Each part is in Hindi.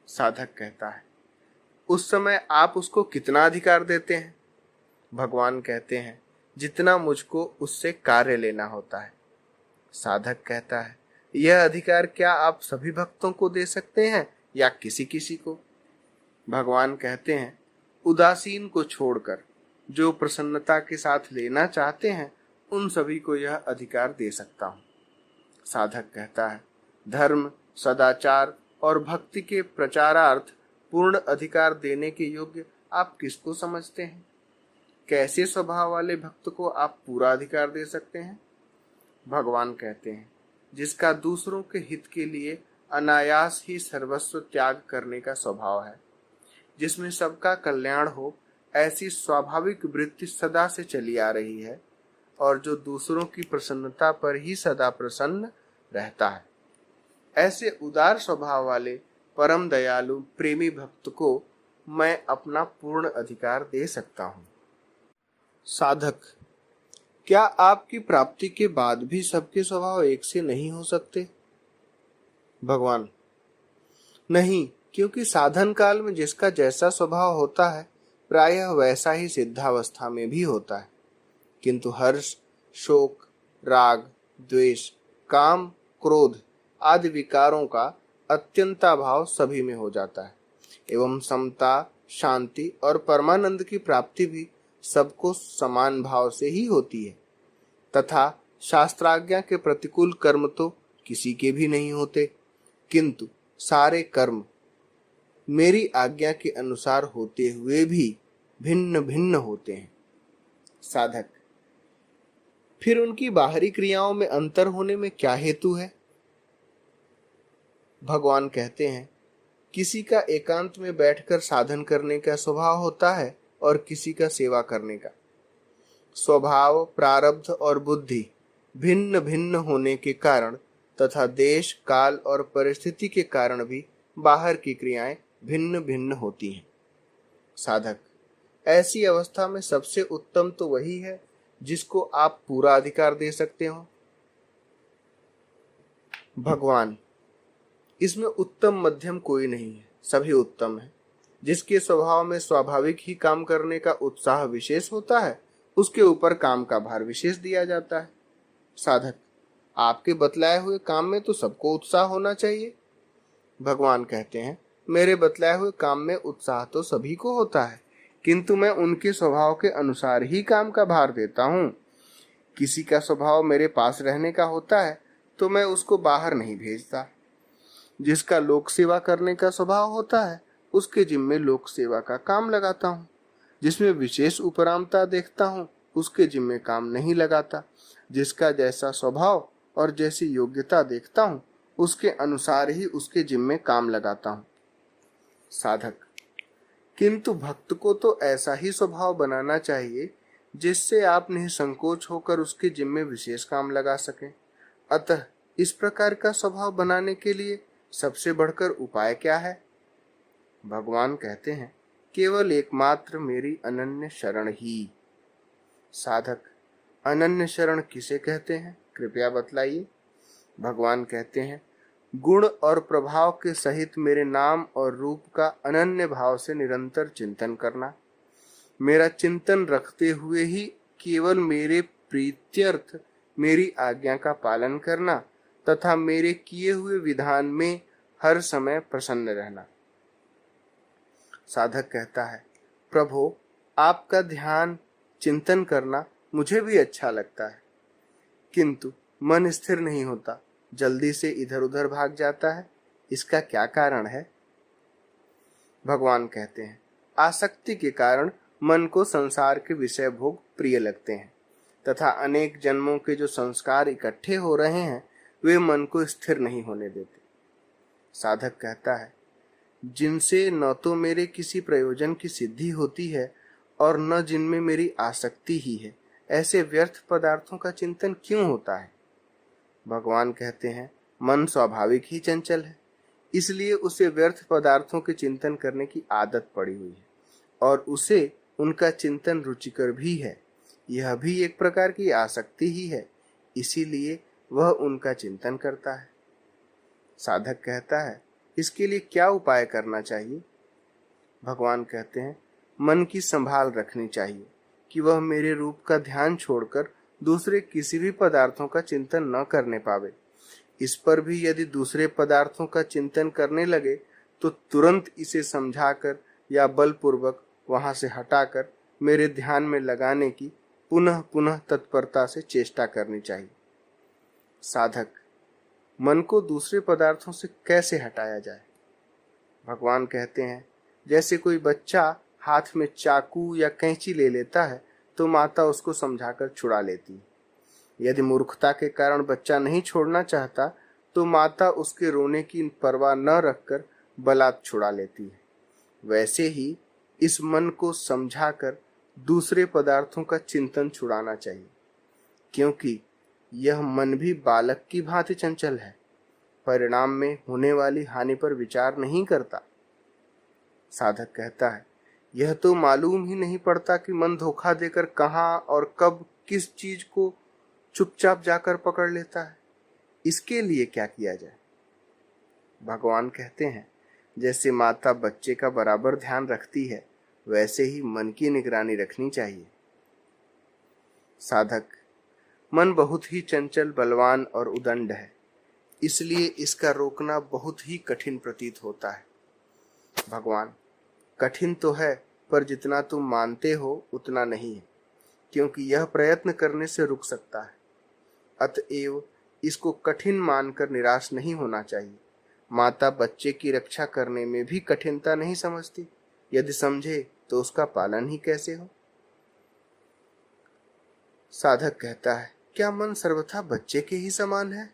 साधक कहता है, उस समय आप उसको कितना अधिकार देते हैं? भगवान कहते हैं, जितना मुझको उससे कार्य लेना होता है। साधक कहता है, यह अधिकार क्या आप सभी भक्तों को दे सकते हैं या किसी किसी को? भगवान कहते हैं, उदासीन को छोड़कर जो प्रसन्नता के साथ लेना चाहते हैं उन सभी को यह अधिकार दे सकता हूं। साधक कहता है, धर्म, सदाचार और भक्ति के प्रचारार्थ पूर्ण अधिकार देने के योग्य आप किसको समझते हैं? कैसे स्वभाव वाले भक्त को आप पूरा अधिकार दे सकते हैं? भगवान कहते हैं, जिसका दूसरों के हित के लिए अनायास ही सर्वस्व त्याग करने का स्वभाव है, जिसमें सबका कल्याण हो, ऐसी स्वाभाविक वृत्ति सदा से चली आ रही है और जो दूसरों की प्रसन्नता पर ही सदा प्रसन्न रहता है, ऐसे उदार स्वभाव वाले परम दयालु प्रेमी भक्त को मैं अपना पूर्ण अधिकार दे सकता हूं। साधक, क्या आपकी प्राप्ति के बाद भी सबके स्वभाव एक से नहीं हो सकते? भगवान, नहीं, क्योंकि साधन काल में जिसका जैसा स्वभाव होता है प्रायः वैसा ही सिद्धावस्था में भी होता है, किंतु हर्ष, शोक, राग, द्वेष, काम, क्रोध आदि विकारों का अत्यंताभाव सभी में हो जाता है एवं समता, शांति और परमानंद की प्राप्ति भी सबको समान भाव से ही होती है। तथा शास्त्राज्ञा के प्रतिकूल कर्म तो किसी के भी नहीं होते, किंतु सारे कर्म मेरी आज्ञा के अनुसार होते हुए भी भिन्न भिन्न होते हैं। साधक, फिर उनकी बाहरी क्रियाओं में अंतर होने में क्या हेतु है? भगवान कहते हैं, किसी का एकांत में बैठकर साधन करने का स्वभाव होता है और किसी का सेवा करने का। स्वभाव, प्रारब्ध और बुद्धि भिन्न भिन्न होने के कारण तथा देश, काल और परिस्थिति के कारण भी बाहर की क्रियाएं भिन्न भिन्न होती हैं। साधक, ऐसी अवस्था में सबसे उत्तम तो वही है जिसको आप पूरा अधिकार दे सकते हो। भगवान, इसमें उत्तम मध्यम कोई नहीं है, सभी उत्तम है। जिसके स्वभाव में स्वाभाविक ही काम करने का उत्साह विशेष होता है उसके ऊपर काम का भार विशेष दिया जाता है। साधक, आपके बतलाए हुए काम में तो सबको उत्साह होना चाहिए। भगवान कहते हैं, मेरे बतलाए हुए काम में उत्साह तो सभी को होता है, किंतु मैं उनके स्वभाव के अनुसार ही काम का भार देता हूँ। किसी का स्वभाव मेरे पास रहने का होता है तो मैं उसको बाहर नहीं भेजता। जिसका लोक सेवा करने का स्वभाव होता है उसके जिम्मे लोक सेवा का काम लगाता हूँ। जिसमें विशेष उपरामता देखता हूँ उसके जिम्मे काम नहीं लगाता। जिसका जैसा स्वभाव और जैसी योग्यता देखता हूँ उसके अनुसार ही उसके जिम्मे काम लगाता हूँ। साधक, किंतु भक्त को तो ऐसा ही स्वभाव बनाना चाहिए जिससे आप निसंकोच होकर उसके जिम्मे विशेष काम लगा सकें। अतः इस प्रकार का स्वभाव बनाने के लिए सबसे बढ़कर उपाय क्या है? भगवान कहते हैं, केवल एकमात्र मेरी अनन्य शरण ही। साधक, अनन्य शरण किसे कहते हैं, कृपया बतलाइए। भगवान कहते हैं, गुण और प्रभाव के सहित मेरे नाम और रूप का अनन्य भाव से निरंतर चिंतन करना, मेरा चिंतन रखते हुए ही केवल मेरे प्रीत्यर्थ मेरी आज्ञा का पालन करना तथा मेरे किए हुए विधान में हर समय प्रसन्न रहना। साधक कहता है, प्रभु, आपका ध्यान चिंतन करना मुझे भी अच्छा लगता है, किंतु मन स्थिर नहीं होता, जल्दी से इधर उधर भाग जाता है, इसका क्या कारण है? भगवान कहते हैं, आसक्ति के कारण मन को संसार के विषय भोग प्रिय लगते हैं तथा अनेक जन्मों के जो संस्कार इकट्ठे हो रहे हैं वे मन को स्थिर नहीं होने देते। साधक कहता है, जिनसे न तो मेरे किसी प्रयोजन की सिद्धि होती है और न जिनमें मेरी आसक्ति ही है, ऐसे व्यर्थ पदार्थों का चिंतन क्यों होता है? भगवान कहते हैं, मन स्वाभाविक ही चंचल है, इसलिए उसे व्यर्थ पदार्थों के चिंतन करने की आदत पड़ी हुई है और उसे उनका चिंतन रुचिकर भी है। यह भी एक प्रकार की आसक्ति ही है। इसीलिए वह उनका चिंतन करता है। साधक कहता है, इसके लिए क्या उपाय करना चाहिए? भगवान कहते हैं, मन की संभाल रखनी चाहिए कि वह मेरे रूप का ध्यान छोड़कर दूसरे किसी भी पदार्थों का चिंतन न करने पावे। इस पर भी यदि दूसरे पदार्थों का चिंतन करने लगे तो तुरंत इसे समझाकर या बलपूर्वक वहां से हटाकर मेरे ध्यान में लगाने की पुनः पुनः तत्परता से चेष्टा करनी चाहिए। साधक, मन को दूसरे पदार्थों से कैसे हटाया जाए? भगवान कहते हैं, जैसे कोई बच्चा हाथ में चाकू या कैंची ले लेता है तो माता उसको समझाकर छुड़ा लेती है। यदि मूर्खता के कारण बच्चा नहीं छोड़ना चाहता तो माता उसके रोने की परवाह न रखकर बलात् छुड़ा लेती है। वैसे ही इस मन को समझाकर दूसरे पदार्थों का चिंतन छुड़ाना चाहिए, क्योंकि यह मन भी बालक की भांति चंचल है, परिणाम में होने वाली हानि पर विचार नहीं करता। साधक कहता है, यह तो मालूम ही नहीं पड़ता कि मन धोखा देकर कहाँ और कब किस चीज को चुपचाप जाकर पकड़ लेता है। इसके लिए क्या किया जाए? भगवान कहते हैं, जैसे माता बच्चे का बराबर ध्यान रखती है वैसे ही मन की निगरानी रखनी चाहिए। साधक, मन बहुत ही चंचल, बलवान और उदंड है, इसलिए इसका रोकना बहुत ही कठिन प्रतीत होता है। भगवान, कठिन तो है पर जितना तुम मानते हो उतना नहीं है, क्योंकि यह प्रयत्न करने से रुक सकता है। अतएव इसको कठिन मानकर निराश नहीं होना चाहिए। माता बच्चे की रक्षा करने में भी कठिनता नहीं समझती, यदि समझे तो उसका पालन ही कैसे हो। साधक कहता है, क्या मन सर्वथा बच्चे के ही समान है?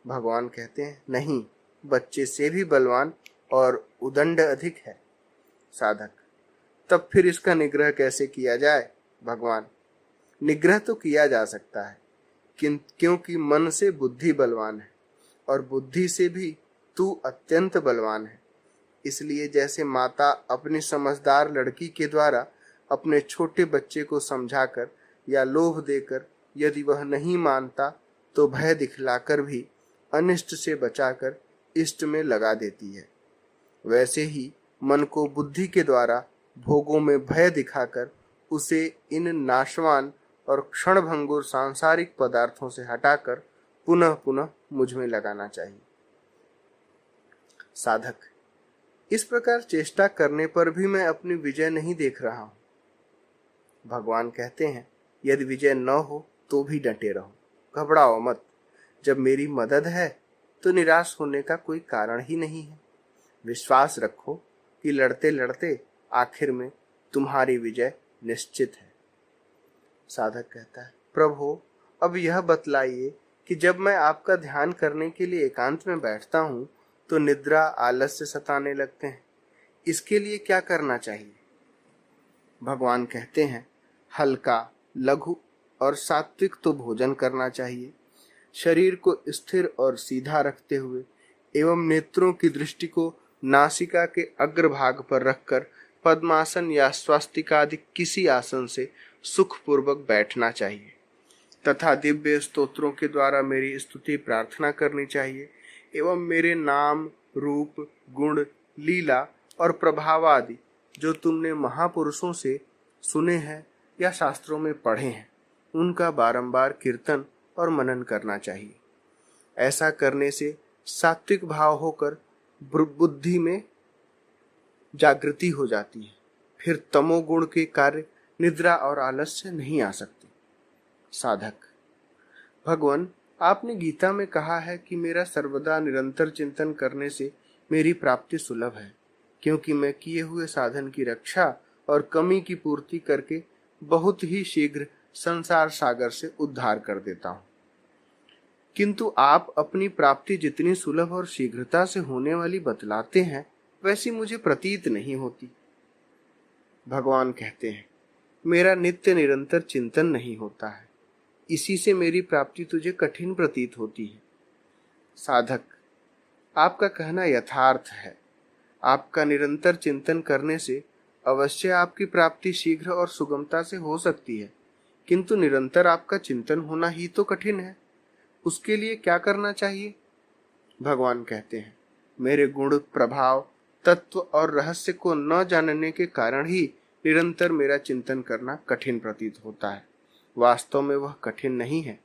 भगवान कहते हैं, नहीं, बच्चे से भी बलवान और उदंड अधिक है। साधक, तब फिर इसका निग्रह कैसे किया जाए? भगवान, निग्रह तो किया जा सकता है, क्योंकि मन से बुद्धि बलवान है और बुद्धि से भी तू अत्यंत बलवान है। इसलिए जैसे माता अपनी समझदार लड़की के द्वारा अपने छोटे बच्चे को समझाकर या लोभ देकर यदि वह नहीं मानता तो भय दिखलाकर भी अनिष्ट से बचाकर इष्ट में लगा देती है, वैसे ही मन को बुद्धि के द्वारा भोगों में भय दिखाकर उसे इन नाशवान और क्षणभंगुर सांसारिक पदार्थों से हटाकर पुनः पुनः मुझ में लगाना चाहिए। साधक, इस प्रकार चेष्टा करने पर भी मैं अपनी विजय नहीं देख रहा हूं। भगवान कहते हैं, यदि विजय न हो तो भी डटे रहो, घबराओ मत। जब मेरी मदद है तो निराश होने का कोई कारण ही नहीं है। विश्वास रखो कि लड़ते लड़ते आखिर में तुम्हारी विजय निश्चित है। साधक कहता है, प्रभु, अब यह बतलाइए कि जब मैं आपका ध्यान करने के लिए एकांत में बैठता हूँ तो निद्रा, आलस्य सताने लगते हैं, इसके लिए क्या करना चाहिए? भगवान कहते हैं, हल्का, लघु और सात्विक तो भोजन करना चाहिए। शरीर को स्थिर और सीधा रखते हुए एवं नेत्रों की दृष्टि को नासिका के अग्रभाग पर रखकर पद्मासन या स्वस्तिक आदि किसी आसन से सुखपूर्वक बैठना चाहिए तथा दिव्य स्तोत्रों के द्वारा मेरी स्तुति प्रार्थना करनी चाहिए एवं मेरे नाम, रूप, गुण, लीला और प्रभाव आदि जो तुमने महापुरुषों से सुने हैं या शास्त्रों में पढ़े हैं उनका बारंबार कीर्तन और मनन करना चाहिए। ऐसा करने से सात्विक भाव होकर बुद्धि में जागृति हो जाती है, फिर तमोगुण के कार्य निद्रा और आलस्य नहीं आ सकते। साधक, भगवान, आपने गीता में कहा है कि मेरा सर्वदा निरंतर चिंतन करने से मेरी प्राप्ति सुलभ है, क्योंकि मैं किए हुए साधन की रक्षा और कमी की पूर्ति करके बहुत ही शीघ्र संसार सागर से उद्धार कर देता हूँ। किंतु आप अपनी प्राप्ति जितनी सुलभ और शीघ्रता से होने वाली बतलाते हैं वैसी मुझे प्रतीत नहीं होती। भगवान कहते हैं, मेरा नित्य निरंतर चिंतन नहीं होता है, इसी से मेरी प्राप्ति तुझे कठिन प्रतीत होती है। साधक, आपका कहना यथार्थ है। आपका निरंतर चिंतन करने से अवश्य आपकी प्राप्ति शीघ्र और सुगमता से हो सकती है, किंतु निरंतर आपका चिंतन होना ही तो कठिन है। उसके लिए क्या करना चाहिए? भगवान कहते हैं, मेरे गुण, प्रभाव, तत्व और रहस्य को न जानने के कारण ही निरंतर मेरा चिंतन करना कठिन प्रतीत होता है। वास्तव में वह कठिन नहीं है,